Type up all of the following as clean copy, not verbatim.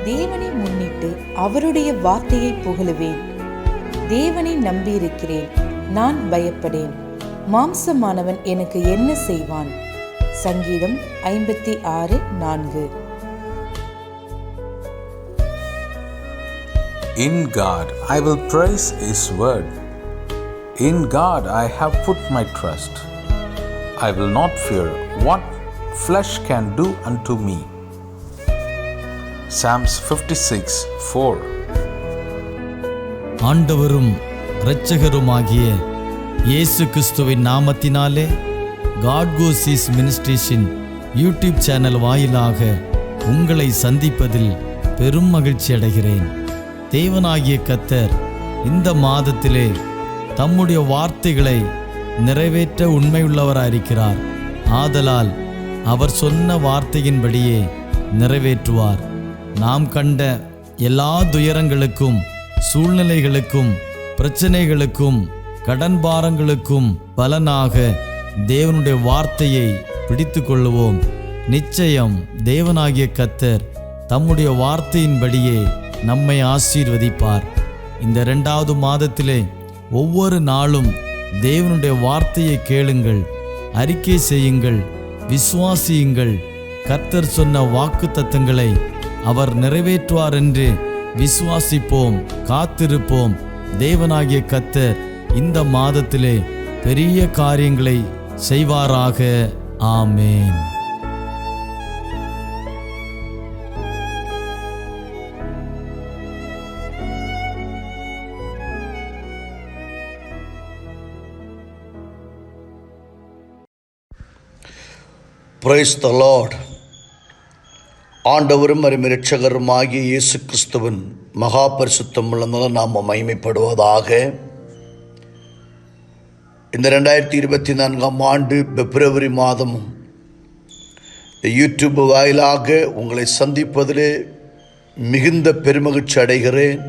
தேவனை முன்னிட்டு அவருடைய வார்த்தையை புகழுவேன். தேவனை நம்பியிருக்கிறேன், நான் பயப்படேன். மாம்சமானவன் எனக்கு என்ன செய்வான்? சங்கீதம் 56:4. In God I will praise His word. In God I have put my trust. I will not fear what flesh can do unto me. Psalms 56:4. ஆண்டவரும் இரட்சகருமாகிய இயேசு கிறிஸ்துவின் நாமத்தினாலே காட் கோசிஸ் மினிஸ்ட்ரீஸின் யூடியூப் சேனல் வாயிலாக உங்களை சந்திப்பதில் பெரும் மகிழ்ச்சி அடைகிறேன். தேவனாகிய கர்த்தர் இந்த மாதத்திலே தம்முடைய வார்த்தைகளை நிறைவேற்ற உண்மையுள்ளவராயிருக்கிறார். ஆதலால் அவர் சொன்ன வார்த்தையின்படியே நிறைவேற்றுவார். நாம் கண்ட எல்லா துயரங்களுக்கும், சூழ்நிலைகளுக்கும், பிரச்சனைகளுக்கும், கடன் பாரங்களுக்கும் பலனாக தேவனுடைய வார்த்தையை பிடித்து கொள்ளுவோம். நிச்சயம் தேவனாகிய கர்த்தர் தம்முடைய வார்த்தையின்படியே நம்மை ஆசீர்வதிப்பார். இந்த 2வது மாதத்திலே ஒவ்வொரு நாளும் தேவனுடைய வார்த்தையை கேளுங்கள், அறிக்கை செய்யுங்கள், விசுவாசியுங்கள். கர்த்தர் சொன்ன வாக்கு தத்தங்களை அவர் நிறைவேற்றுவார் என்று விசுவாசிப்போம், காத்திருப்போம். தேவனாகிய கர்த்தர் இந்த மாதத்திலே பெரிய காரியங்களை செய்வாராக. ஆமேன். Praise the lord. ஆண்டவரும் இரட்சகருமாகிய இயேசு கிறிஸ்துவின் மகா பரிசுத்தமுள்ள நாமம் மகிமைப்படுவதாக. இந்த 2024ஆம் ஆண்டு பிப்ரவரி மாதமும் யூடியூப் வாயிலாக உங்களை சந்திப்பதிலே மிகுந்த பெருமகிழ்ச்சி அடைகிறேன்.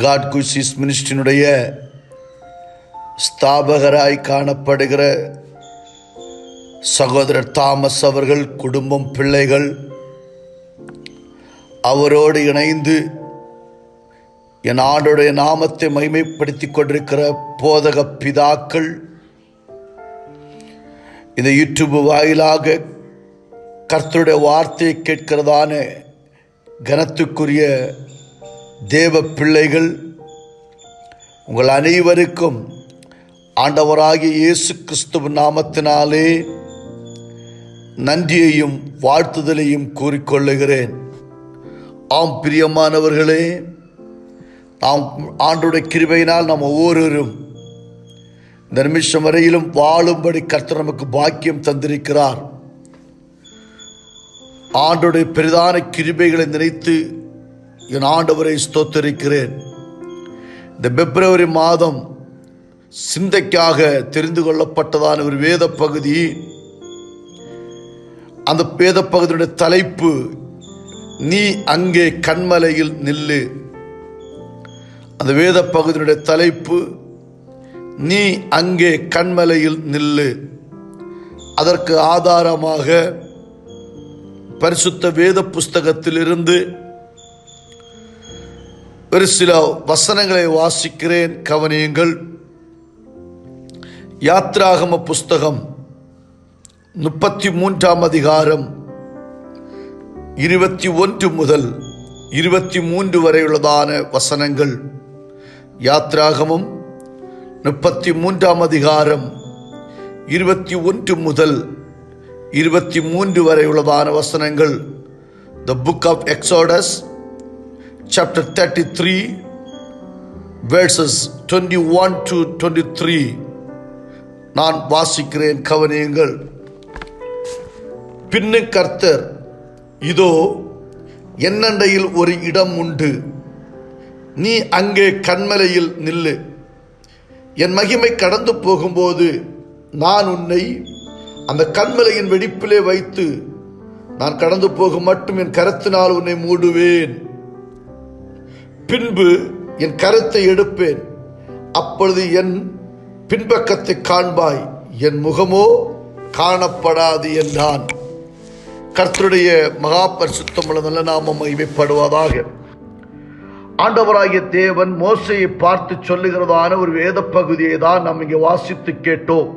காட் கோசிஸ் மினிஸ்ட்ரியினுடைய ஸ்தாபகராய் காணப்படுகிற சகோதரர் தாமஸ் அவர்கள் குடும்பம், பிள்ளைகள், அவரோடு இணைந்து என் ஆண்டோடைய நாமத்தை மகிமைப்படுத்தி கொண்டிருக்கிற போதக பிதாக்கள், இந்த யூடியூப் வாயிலாக கர்த்தருடைய வார்த்தையை கேட்கிறதான கனத்துக்குரிய தேவ பிள்ளைகள், உங்கள் அனைவருக்கும் ஆண்டவராகிய இயேசு கிறிஸ்துவின் நாமத்தினாலே நன்றியையும் வாழ்த்துதலையும் கூறிக்கொள்ளுகிறேன். ஆம் பிரியமானவர்களே, நாம் ஆண்டவருடைய கிருபையினால் நாம் ஒவ்வொருவரும் இந்த நிமிஷம் வரையிலும் வாழும்படி கர்த்தர் நமக்கு பாக்கியம் தந்திருக்கிறார். ஆண்டவருடைய பெரிதான கிருபைகளை நினைத்து என் ஆண்டவரை ஸ்தோத்திரிக்கிறேன். இந்த பிப்ரவரி மாதம் சிந்தைக்காக தெரிந்து கொள்ளப்பட்டதான ஒரு வேத பகுதி. அந்த வேத பகுதியுடைய தலைப்பு, நீ அங்கே கன்மலையில் நில்லு. அந்த வேத பகுதியுடைய தலைப்பு, நீ அங்கே கன்மலையில் நில்லு. அதற்கு ஆதாரமாக பரிசுத்த வேத புஸ்தகத்திலிருந்து ஒரு சில வசனங்களை வாசிக்கிறேன், கவனியுங்கள். யாத்ராகம புஸ்தகம் 33ஆம் அதிகாரம் 21 முதல் 23 வரை உள்ளதான வசனங்கள். யாத்ராகமம் 33ஆம் அதிகாரம் 21 முதல் 23 வரை உள்ளதான வசனங்கள். The book of Exodus chapter 33 verses 21 to 23. நான் வாசிக்கிறேன், கவனியுங்கள். பின்னு கர்த்தர், இதோ என்னண்டையில் ஒரு இடம் உண்டு, நீ அங்கே கன்மலையில் நில்லு. என் மகிமை கடந்து போகும்போது நான் உன்னை அந்த கன்மலையின் வெடிப்பிலே வைத்து நான் கடந்து போகும் மட்டும் என் கரத்தினால் உன்னை மூடுவேன். பின்பு என் கரத்தை எடுப்பேன், அப்பொழுது என் பின்பக்கத்தை காண்பாய், என் முகமோ காணப்படாது என்றான். கர்த்தருடைய மகா பரிசுத்தமுள்ள நல்ல நாமம் மகிமைப்படுவதாக. ஆண்டவராகிய தேவன் மோசையை பார்த்து சொல்லுகிறதான ஒரு வேத பகுதியை தான் நாம் இங்கே வாசித்து கேட்டோம்.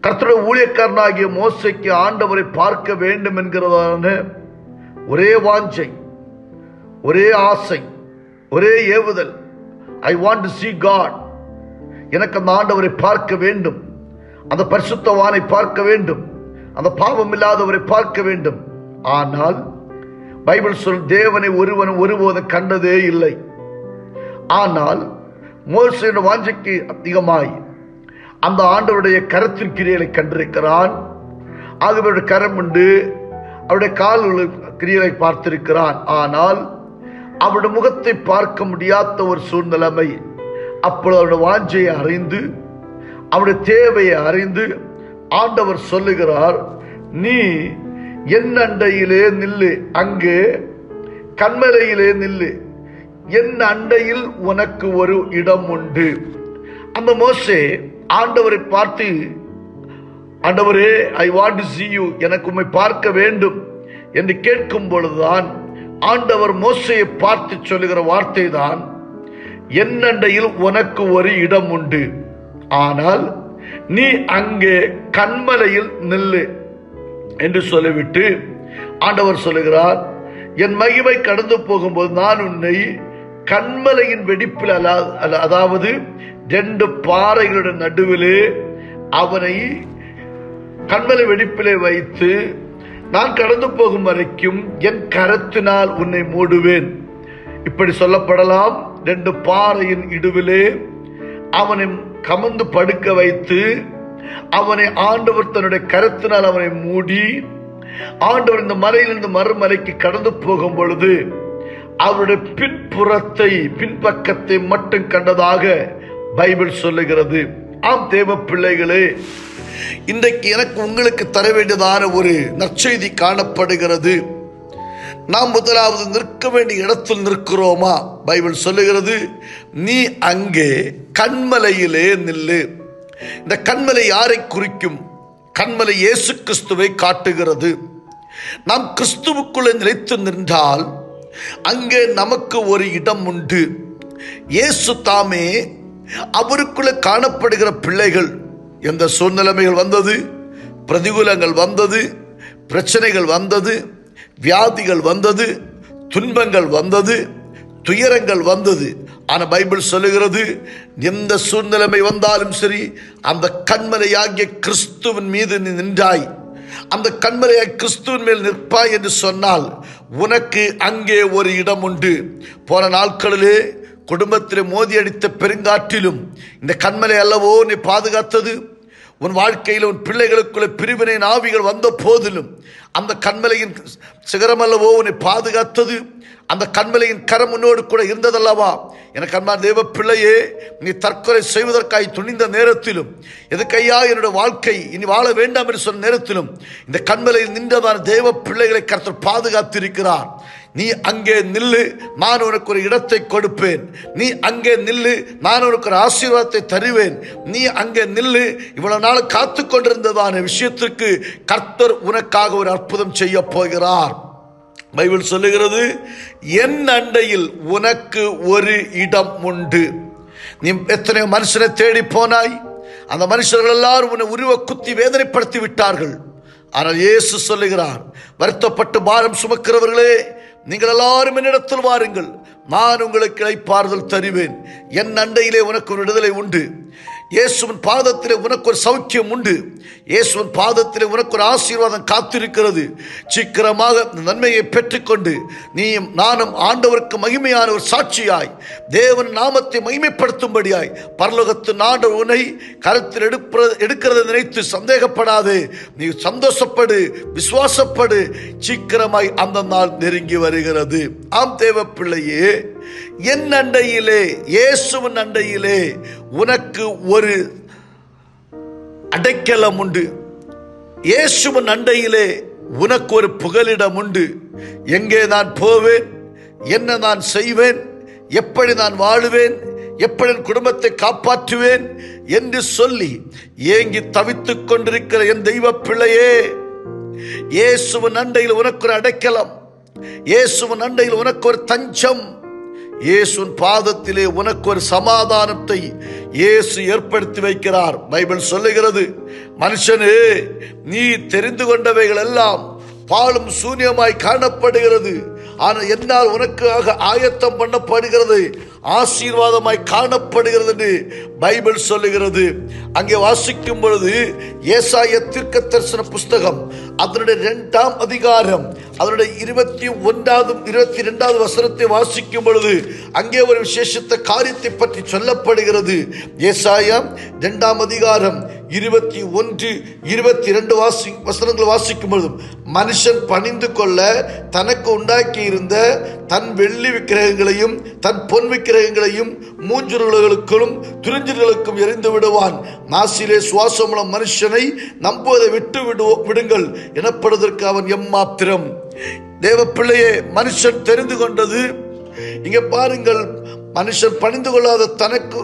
கர்த்தருடைய ஊழியக்காரனாகிய மோசைக்கு ஆண்டவரை பார்க்க வேண்டும் என்கிறதான ஒரே வாஞ்சை, ஒரே ஆசை, ஒரே ஏவுதல். I want to see God. எனக்கு அந்த ஆண்டவரை பார்க்க வேண்டும், அந்த பரிசுத்தவானை பார்க்க வேண்டும், அந்த பாவம் இல்லாதவரை பார்க்க வேண்டும். ஆனால் பைபிள் சொல் தேவனை ஒருவனும் ஒருபோதும் கண்டதே இல்லை. ஆனால் மோசேயின் வாஞ்சைக்கு அதிகமாய் அந்த ஆண்டவருடைய கரத்தின் கிரியைகளை கண்டிருக்கிறான். அவருடைய கரம் உண்டு, அவருடைய கால் கிரியைகளை பார்த்திருக்கிறான். ஆனால் அவருடைய முகத்தை பார்க்க முடியாத ஒரு சூழ்நிலைமை. அப்பொழுது அவருடைய வாஞ்சையை அறிந்து, அவருடைய தேவையை அறிந்து ஆண்டவர் சொல்லுகிறார், நீ என் அண்டையிலே நில்லு, அங்கே கன்மலையிலே நில்லு, என் அண்டையில் உனக்கு ஒரு இடம் உண்டு. அந்த மோசே ஆண்டவரை பார்த்து, ஆண்டவரே, ஐ வாண்ட் டு see you, எனக்கு உம்மை பார்க்க வேண்டும் என்று கேட்கும் பொழுதுதான் ஆண்டவர் மோசையை பார்த்து சொல்லுகிற வார்த்தை தான், என் அண்டையில் உனக்கு ஒரு இடம் உண்டு, ஆனால் நீ அங்கே கன்மலையில் நில்லு என்று சொல்லிவிட்டு ஆண்டவர் சொல்லுகிறார், என் மகிமை கடந்து போகும்போது நான் உன்னை கன்மலையின் வெடிப்பில் அதாவது 2 பாறைகளுடைய நடுவிலே அவனை கன்மலை வெடிப்பிலே வைத்து நான் கடந்து போகும் வரைக்கும் என் கரத்தினால் உன்னை மூடுவேன். இப்படி சொல்லப்படலாம். 2 பாறையின் இடுவிலே அவனை கமந்து படுக்க வைத்து அவனை ஆண்டவர் தன்னுடைய கரத்தினால் அவனை மூடி, ஆண்டவர் இந்த மலையிலிருந்து மறுமலைக்கு கடந்து போகும் பொழுது அவருடைய பின்புறத்தை, பின்பக்கத்தை மட்டும் கண்டதாக பைபிள் சொல்லுகிறது. ஆம் தேவ பிள்ளைகளே, இன்றைக்கு எனக்கு உங்களுக்கு தர வேண்டியதான ஒரு நற்செய்தி காணப்படுகிறது. நாம் முதலாவது நிற்க வேண்டிய இடத்தில் நிற்கிறோமா? பைபிள் சொல்லுகிறது, நீ அங்கே கன்மலையிலே நில்லு. இந்த கன்மலை யாரை குறிக்கும்? கன்மலை இயேசு கிறிஸ்துவை காட்டுகிறது. நாம் கிறிஸ்துவுக்குள்ளே நிலைத்து நின்றால் அங்கே நமக்கு ஒரு இடம் உண்டு. இயேசு தாமே அவருக்குள்ளே காணப்படுகிற பிள்ளைகள். எந்த சூழ்நிலைமைகள் வந்தது, பிரதிகூலங்கள் வந்தது, பிரச்சனைகள் வந்தது, வியாதிகள் வந்தது, துன்பங்கள் வந்தது, துயரங்கள் வந்தது. ஆனால் பைபிள் சொல்லுகிறது, எந்த சூழ்நிலைமை வந்தாலும் சரி, அந்த கன்மலையாகிய கிறிஸ்துவின் மீது நீ நின்றாய், அந்த கன்மலையாகிய கிறிஸ்துவின் மேல் நிற்பாய் என்று சொன்னால் உனக்கு அங்கே ஒரு இடம் உண்டு. போன நாட்களிலே குடும்பத்திலே மோதி அடித்த பெருங்காற்றிலும் இந்த கன்மலை அல்லவோ நீ பாதுகாத்தது. உன் வாழ்க்கையில் உன் பிள்ளைகளுக்குள்ள பிரிவினை ஆவிகள் வந்த போதிலும் அந்த கன்மலையின் சிகரம் அல்லவோ உன்னை பாதுகாத்தது. அந்த கன்மலையின் கரம் உன்னோடு கூட இருந்ததல்லவா? எனக்கு அன்பான தேவ பிள்ளையே, நீ தற்கொலை செய்வதற்காய் துணிந்த நேரத்திலும், எதுக்கையா என்னுடைய வாழ்க்கை இனி வாழ வேண்டாம் என்று சொன்ன நேரத்திலும் இந்த கன்மலையில் நின்றதான தேவ பிள்ளைகளை கர்த்தர் பாதுகாத்திருக்கிறார். நீ அங்கே நில்லு, நான் உனக்கு ஒரு இடத்தை கொடுப்பேன். நீ அங்கே நில்லு, நான் உனக்கு ஒரு ஆசீர்வாதத்தை தருவேன். நீ அங்கே நில்லு. இவ்வளவு நாள் காத்து கொண்டிருந்ததான விஷயத்திற்கு கர்த்தர் உனக்காக ஒரு அற்புதம் செய்ய போகிறார். பைபிள் சொல்லுகிறது, என் அண்டையில் உனக்கு ஒரு இடம் உண்டு. நீ எத்தனையோ மனுஷனை தேடி போனாய், அந்த மனுஷர்கள் எல்லாரும் உன்னை உருவ குத்தி வேதனைப்படுத்தி விட்டார்கள். ஆனால் இயேசு சொல்லுகிறார், வருத்தப்பட்டு பாரம் சுமக்கிறவர்களே, நீங்கள் எல்லாரும் என்னிடத்தில் வாருங்கள், நான் உங்களுக்கு இளைப்பாறுதல் தருவேன். என் அண்டையிலே உனக்கு ஒரு விடுதலை உண்டு. இயேசுவின் பாதத்திலே உனக்கு ஒரு சௌக்கியம் உண்டு. இயேசுவின் பாதத்திலே உனக்கு ஒரு ஆசீர்வாதம் காத்திருக்கிறது. சீக்கிரமாக நன்மையை பெற்றுக்கொண்டு நீயும் நானும் ஆண்டவருக்கு மகிமையான ஒரு சாட்சியாய், தேவன் நாமத்தை மகிமைப்படுத்தும்படியாய் பரலோகத்து நாடு உன்னை கருத்தில் எடுக்கிறதை நினைத்து சந்தேகப்படாது. நீ சந்தோஷப்படு, விசுவாசப்படு. சீக்கிரமாய் அந்த நாள் நெருங்கி வருகிறது. ஆம் தேவ பிள்ளையே, என் அண்டையிலே, இயேசுவின் அண்டையிலே உனக்கு ஒரு அடைக்கலம் உண்டு. இயேசுவின் அண்டையிலே உனக்கு ஒரு புகலிடம் உண்டு. எங்கே நான் போவேன், என்ன நான் செய்வேன், எப்படி நான் வாழுவேன், எப்படி என் குடும்பத்தை காப்பாற்றுவேன் என்று சொல்லி ஏங்கி தவித்துக் கொண்டிருக்கிற என் தெய்வ பிள்ளையே, இயேசுவின் அண்டையில் உனக்கு ஒரு அடைக்கலம், இயேசுவின் அண்டையில் உனக்கு ஒரு தஞ்சம், இயேசுவின் பாதத்திலே உனக்கு ஒரு சமாதானத்தை இயேசு ஏற்படுத்தி வைக்கிறார். பைபிள் சொல்லுகிறது, மனுஷனே நீ தெரிந்து கொண்டவைகள் எல்லாம் பாழும் சூன்யமாய் காணப்படுகிறது, ஆனால் என்னால் உனக்காக ஆயத்தம் பண்ணப்படுகிறது ஆசீர்வாதமாய் காணப்படுகிறது என்று பைபிள் சொல்லுகிறது. அங்கே வாசிக்கும் பொழுது ஏசாயா தீர்க்க தரிசன புஸ்தகம் அதனுடைய 2ஆம் அதிகாரம் அதனுடைய 21வது 22வது வசனத்தை வாசிக்கும் பொழுது அங்கே ஒரு விசேஷத்த காரியத்தை பற்றி சொல்லப்படுகிறது. ஏசாயா 2ஆம் அதிகாரம் 21, 22 வசனங்கள் வாசிக்கும் பொழுது, மனுஷன் பணிந்து கொள்ள தனக்கு உண்டாக்கி இருந்த தன் வெள்ளி விக்கிரகங்களையும் தன் பொன் விக்கிரகங்களையும் மூஞ்சுர்களுக்கும் துரிஞ்சல்களுக்கும் எரிந்து விடுவான். நாசிலே சுவாசமுள்ள மனுஷனை நம்புவதை விட்டு விடுங்கள் எனப்படுவதற்கு அவன் எம்மாத்திரம். தேவ பிள்ளையே, மனுஷன் தெரிந்து கொண்டது இங்கே பாருங்கள், மனுஷன் பணிந்து கொள்ளாத தனக்கு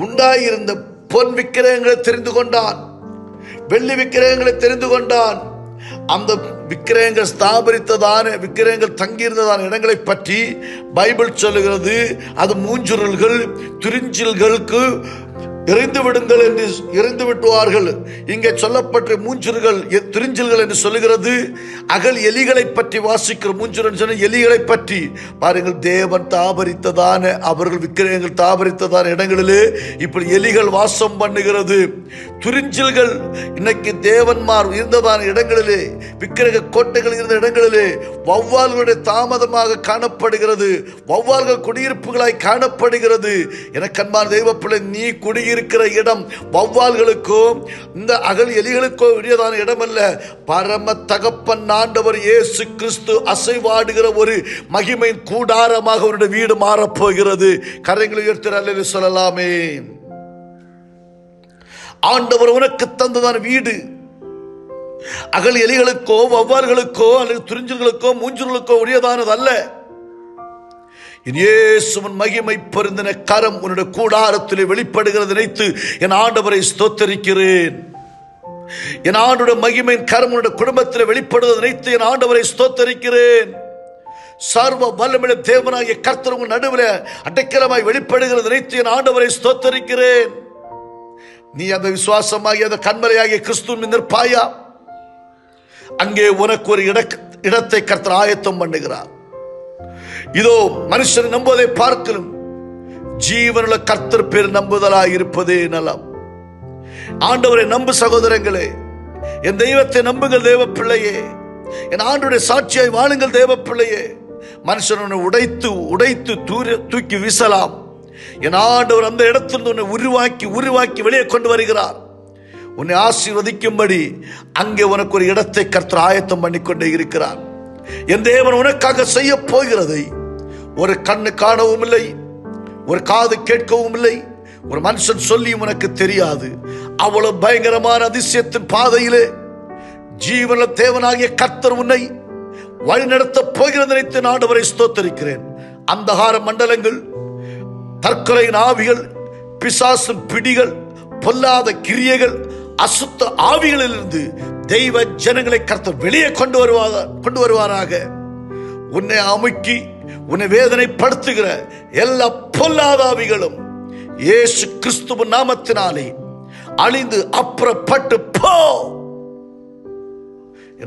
உண்டாயிருந்த பொன் விக்கிரகங்களை தெரிந்து கொண்டான், வெள்ளி விக்கிரகங்களை தெரிந்து கொண்டான். அந்த விக்கிரகங்கள் ஸ்தாபரித்ததான விக்கிரகங்கள் தங்கியிருந்ததான இடங்களை பற்றி பைபிள் சொல்லுகிறது, அது மூஞ்சுரல்கள் துரிஞ்சில்களுக்கு எரிந்து விடுங்கள் என்று எரிந்து விட்டுவார்கள். இங்கே சொல்லப்பட்ட மூஞ்சுர்கள் துரிஞ்சில்கள் என்று சொல்லுகிறது. அகல் எலிகளை பற்றி வாசிக்கிற மூஞ்சுரன் சொன்ன எலிகளை பற்றி பாருங்கள், தேவன் தாபரித்ததான அவர்கள் விக்கிரகங்கள் தாபரித்ததான இடங்களிலே இப்படி எலிகள் வாசம் பண்ணுகிறது. துரிஞ்சில்கள் இன்னைக்கு தேவன்மார் இருந்ததான இடங்களிலே, விக்கிரக கோட்டைகள் இருந்த இடங்களிலே வௌவால்களுடைய தாமதமாக காணப்படுகிறது, வௌவால்கள் குடியிருப்புகளாய் காணப்படுகிறது. எனக்கு அன்பான தெய்வ பிள்ளை, நீ குடியிருக்கிற இடம் வௌவால்களுக்கோ இந்த அகல் எலிகளுக்கோ உரியதான இடம் அல்ல. பரம தகப்பன் ஆண்டவர் இயேசு கிறிஸ்து அசைவாடுகிற ஒரு மகிமையின் கூடாரமாக அவருடைய வீடு மாறப்போகிறது. கரங்களை உயர்த்தி அல்லேலூயா சொல்லலாமே. ஆண்டவர் உனக்கு தந்ததான வீடு அகல் எலிகளுக்கோ வௌவால்களுக்கோ அல்லது துரிஞ்சல்களுக்கோ மூஞ்சல்களுக்கோ உரியதானது அல்ல. இயேசுவின் மகிமை பொருந்தின கரம் உன்னுடைய கூடாரத்திலே வெளிப்படுகிறது நினைத்து என் ஆண்டவரை ஸ்தோத்தரிக்கிறேன். என் ஆண்டவருடைய மகிமையின் கரம் உன்னுடைய குடும்பத்தில் வெளிப்படுவது நினைத்து என் ஆண்டவரை ஸ்தோத்தரிக்கிறேன். சர்வ வல்லமையுள்ள தேவனாகிய கர்த்தர் உங்கள் நடுவில் அடைக்கலமாய் வெளிப்படுகிறது நினைத்து என் ஆண்டவரை ஸ்தோத்தரிக்கிறேன். நீ அந்த விசுவாசமாகி அந்த கண்மலையாகிய கிறிஸ்துவின் நிற்பாயா? அங்கே உனக்கு ஒரு இடத்தை கர்த்தர் ஆயத்தம் பண்ணுகிறார். இதோ மனுஷன் நம்புவதை பார்க்கலும் ஜீவனுள்ள கர்த்தர் பேர் நம்புதலாய் இருப்பதே நலம். ஆண்டவரை நம்பு சகோதரங்களே, என் தெய்வத்தை நம்புங்கள் தேவ பிள்ளையே, என் ஆண்டவருடைய சாட்சியாய் வாழுங்கள் தேவ பிள்ளையே. மனுஷன் உடைத்து உடைத்து தூக்கி வீசலாம், என் ஆண்டவர் அந்த இடத்திலிருந்து உன்னை உருவாக்கி வெளியே கொண்டு வருகிறார். உன்னை ஆசீர்வதிக்கும்படி அங்கே உனக்கு ஒரு இடத்தை கர்த்தர் ஆயத்தம் பண்ணிக்கொண்டே இருக்கிறார். என் தேவன் உனக்காக செய்ய போகிறதை ஒரு கண்ணு காணவும் இல்லை, ஒரு காது கேட்கவும் இல்லை, ஒரு மனுஷன் சொல்லி உனக்கு தெரியாது. அவ்வளவு பயங்கரமான அதிசயத்தின் பாதையிலே ஜீவன தேவனாகிய கர்த்தர் உன்னை வழிநடத்த போகிறது நினைத்து ஆண்டவரை ஸ்தோத்தரிக்கிறேன். அந்தகார மண்டலங்கள், தற்கொலையின் ஆவிகள், பிசாசின் பிடிகள், பொல்லாத கிரியைகள், அசுத்த ஆவிகளிலிருந்து தெய்வ ஜனங்களை கர்த்தர் வெளியே கொண்டு வருவாராக. உன்னை அமுக்கி உன்னை வேதனைப்படுத்துகிற எல்லா பொல்லாத ஆவிகளும் இயேசு கிறிஸ்துவின் நாமத்தினாலே அழிந்து அப்புறப்பட்டு போ.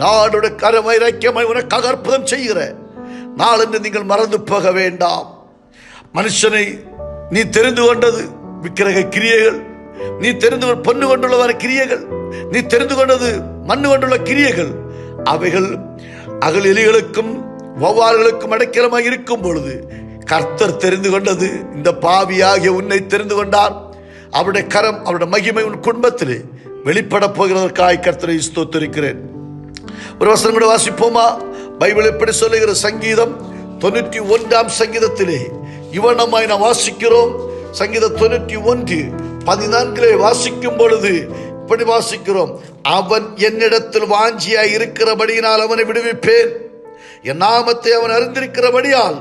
நாளுடைய கரவைராக்கியமாய் உனக்காக அற்புதம் செய்கிற நாளென்று நீங்கள் மறந்து போக வேண்டாம். மனுஷனை நீ தெரிந்து கொண்டது விக்கிரக கிரியைகள், நீ தெரிந்து பொண்ணு கொண்டுள்ள கிரியைகள், நீ தெரிந்து கொண்டது மண்ணு கொண்டுள்ள கிரியைகள், அவைகள் அகல் எலிகளுக்கும் வௌவால்களுக்கும் அடைக்கலமாக இருக்கும் பொழுது கர்த்தர் தெரிந்து கொண்டது இந்த பாவியாகிய உன்னை தெரிந்து கொண்டார். அவருடைய கரம், அவருடைய மகிமை உன் குடும்பத்திலே வெளிப்பட போகிறதற்காக கர்த்தரை ஸ்தோத்திரிக்கிறேன். ஒரு வசனம் கூட வாசிப்போமா? பைபிள் எப்படி சொல்லுகிற சங்கீதம் 91ஆம் சங்கீதத்திலே இவனமாய் நாம் வாசிக்கிறோம். சங்கீதம் 91:14 வாசிக்கும் பொழுது இப்படி வாசிக்கிறோம், அவன் என்னிடத்தில் வாஞ்சியாய் இருக்கிறபடியினால் அவனை விடுவிப்பேன், என் நாமத்தை அவன் அறிந்திருக்கிறபடியால்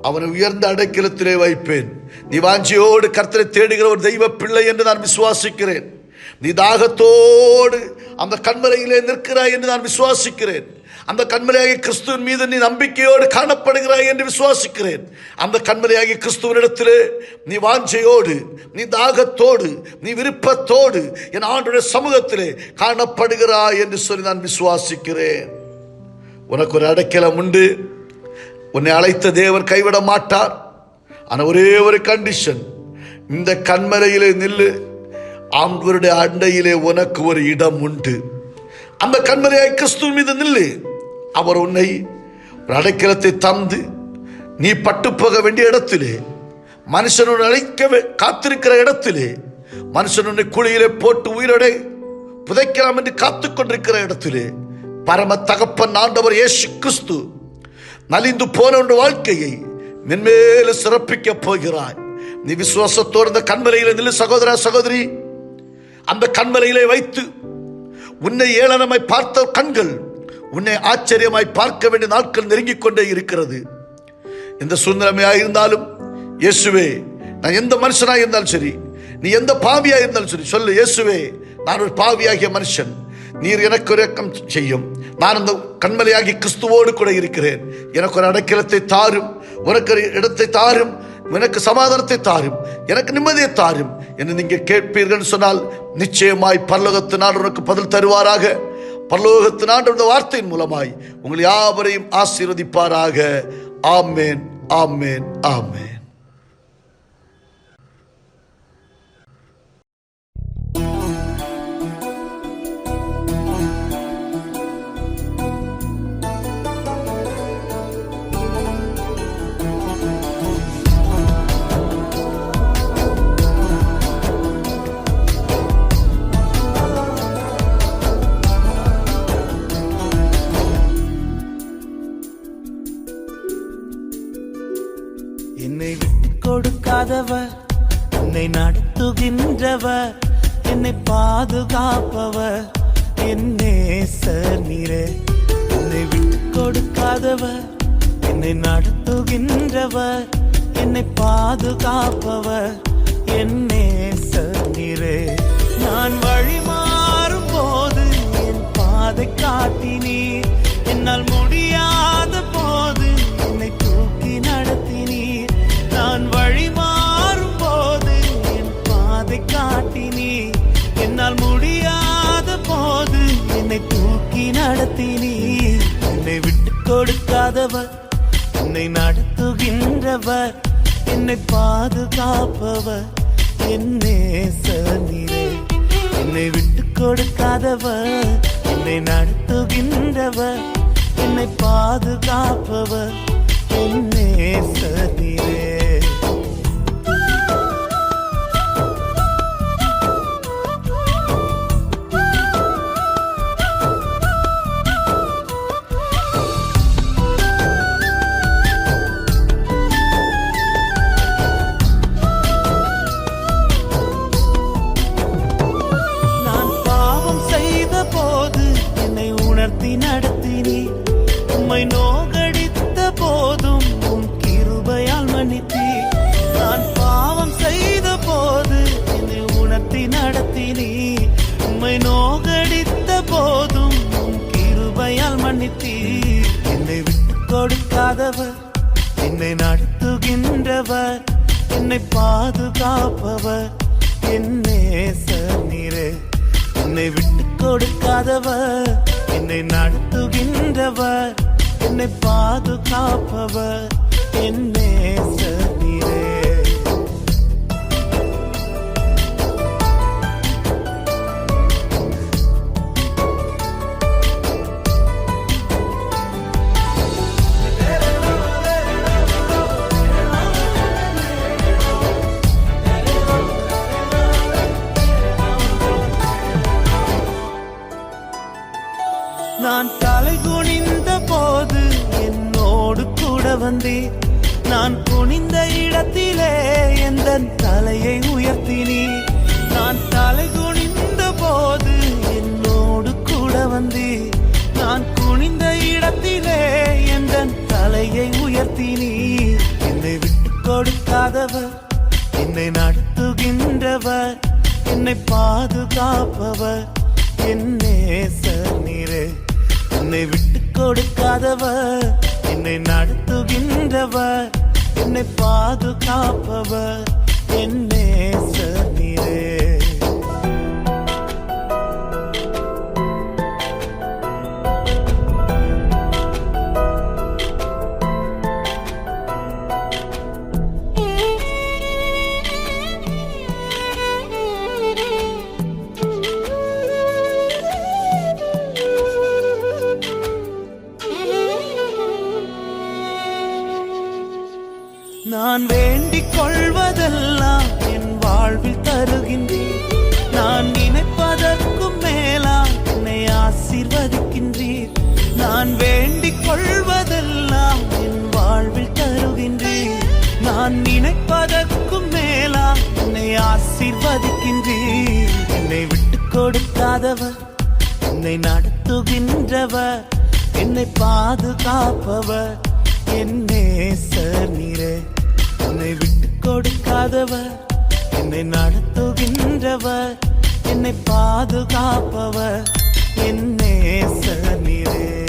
அவனை உயர்ந்த அடைக்கலத்திலே வைப்பேன். நீ வாஞ்சியோடு கர்த்தரை தேடுகிற ஒரு தெய்வ பிள்ளை என்று நான் விசுவாசிக்கிறேன். நீ தாகத்தோடு அந்த கண்மலையிலே நிற்கிறாய் என்று நான் விசுவாசிக்கிறேன். அந்த கண்மலையாகிய கிறிஸ்துவின் மீது நீ நம்பிக்கையோடு காணப்படுகிறாய் என்று விசுவாசிக்கிறேன். அந்த கண்மலையாகிய கிறிஸ்துவனிடத்திலே நீ வாஞ்சையோடு, நீ தாகத்தோடு, நீ விருப்பத்தோடு என் ஆண்டவருடைய சமூகத்திலே காணப்படுகிறாய் என்று சொல்லி நான் விசுவாசிக்கிறேன். உனக்கு ஒரு அடைக்கலம் உண்டு. உன்னை அழைத்த தேவன் கைவிட மாட்டார். ஆனால் ஒரே ஒரு கண்டிஷன், இந்த கண்மலையிலே நில்லு. ஆண்டவருடைய அண்டையிலே உனக்கு ஒரு இடம் உண்டு. அந்த கண்மலையாகிய கிறிஸ்துவின் மீது நில்லு. அவர் உன்னை ஒரு அடைக்கலத்தை தந்து, நீ பட்டு போக வேண்டிய இடத்திலே, மனுஷன் உன்னை அழைக்க காத்திருக்கிற இடத்திலே, மனுஷன் உன்னை குழியிலே போட்டு உயிரோட புதைக்கலாம் என்று காத்து கொண்டிருக்கிற இடத்திலே, பரம தகப்பன் ஆண்டவர் இயேசு கிறிஸ்து நலிந்து போன வாழ்க்கையை மென்மேல சிறப்பிக்க போகிறாய். நீ விசுவாசத்தோடு அந்த கண்மலையிலே நில்லு சகோதரா, சகோதரி. அந்த கண்மலையிலே வைத்து உன்னை ஏளனமாய் பார்த்த கண்கள் உன்னை ஆச்சரியமாய் பார்க்க வேண்டிய நாட்கள் நெருங்கிக் கொண்டே இருக்கிறது. எந்த சூழ்நிலைமையாக இருந்தாலும், இயேசுவே, நான் எந்த மனுஷனாக இருந்தாலும் சரி, நீ எந்த பாவியாக இருந்தாலும் சரி, சொல்லு, இயேசுவே, நான் ஒரு பாவியாகிய மனுஷன், நீர் எனக்கு ஒரு இரக்கம் செய்யும். நான் அந்த கண்மலையாகி கிறிஸ்துவோடு கூட இருக்கிறேன். எனக்கு ஒரு அடைக்கலத்தை தாரும், உனக்கு ஒரு இடத்தை தாரும், எனக்கு சமாதானத்தை தாரும், எனக்கு நிம்மதியை தாரும் என்று நீங்கள் கேட்பீர்கள் சொன்னால், நிச்சயமாய் பரலோகத்து நாடு உனக்கு பதில் தருவாராக. பரலோகத்து நாடு இந்த வார்த்தையின் மூலமாய் உங்கள் யாவரையும் ஆசீர்வதிப்பாராக. ஆமேன், ஆமேன், ஆமேன். என்னை விட்டு கொடுக்காதவர், என்னை நடத்துகின்றவர், என்னை பாதுகாப்பவர், என் நேசர் நீரே. என்னை விட்டு கொடுக்காதவர், என்னை நடத்துகின்றவர், என்னை பாதுகாப்பவர், என் நேசர் நீரே. நான் வழி மாறும் போது என் பாதை காட்டினீர், என்னால் முடியாத போது என்னை தூக்கி நடத்தினீர். நான் வழி மாறும் போது என் பாதை காட்டினீர், என்னால் முடியாத போது என்னை தூக்கி நடத்தினீர். என்னை விட்டு கொடுக்காதவர், என்னை நடத்துகின்றவர், என்னை பாதுகாப்பவர், என் நேசர் நீரே. என்னை விட்டு கொடுக்காதவர், என்னை நடத்துகின்றவர், என்னை பாதுகாப்பவர், என் நேசர் நீரே. நான் பாவம் செய்த போது என்னை உணர்த்தி நடத்தினீர். உம்மை நோகடித்த போதும் உம் கிருபையால் மன்னித்தீர். நான் பாவம் செய்த போது என்னை உணர்த்தி நடத்தினீர். உம்மை நோகடித்த போதும் உம் கிருபையால் மன்னித்தீர். என்னை விட்டு கொடுக்காதவர், என்னை நடத்துகின்றவர், என்னை பாதுகாப்பவர், என் நேசர் நீரே. என்னை விட்டு கொடுக்காதவர், என்னை நடத்துகின்றவர், என்னை பாதுகாப்பவர், என் நேசர் நீரே. நான் தலை குனிந்த போது என்னோடு கூட வந்தீர். நான் குனிந்த இடத்திலே எந்த தலையை உயர்த்தினீர். நான் தலை குனிந்த போது என்னோடு கூட வந்தீர். நான் குனிந்த இடத்திலே எந்த தலையை உயர்த்தினீர். என்னை விட்டு கொடுக்காதவர், என்னை நடத்துகின்றவர், என்னை பாதுகாப்பவர் என் நேசர் நீரே. என்னை விட்டு கொடுக்காதவர், என்னை நடத்துகின்றவர், என்னை பாதுகாப்பவர் என் நேசர் நீரே. நான் வேண்டிக் கொள்வதெல்லாம் என் வாழ்வில் தருகின்றீர். நான் நினைப்பதற்கும் மேலாம் என்னை ஆசீர்வதிக்கின்றீர். நான் வேண்டிக் கொள்வதெல்லாம் என் வாழ்வில் தருகின்றீர். நான் நினைப்பதற்கும் மேலாம் என்னை ஆசீர்வதிக்கின்றீர். என்னை விட்டு கொடுக்காதவர், என்னை நடத்துகின்றவர், என்னை பாதுகாப்பவர் என் நேசர் நீரே. என்னை விட்டு கொடுக்காதவர், என்னை நடத்துகின்றவர், என்னை பாதுகாப்பவர் என் நேசர் நீரே.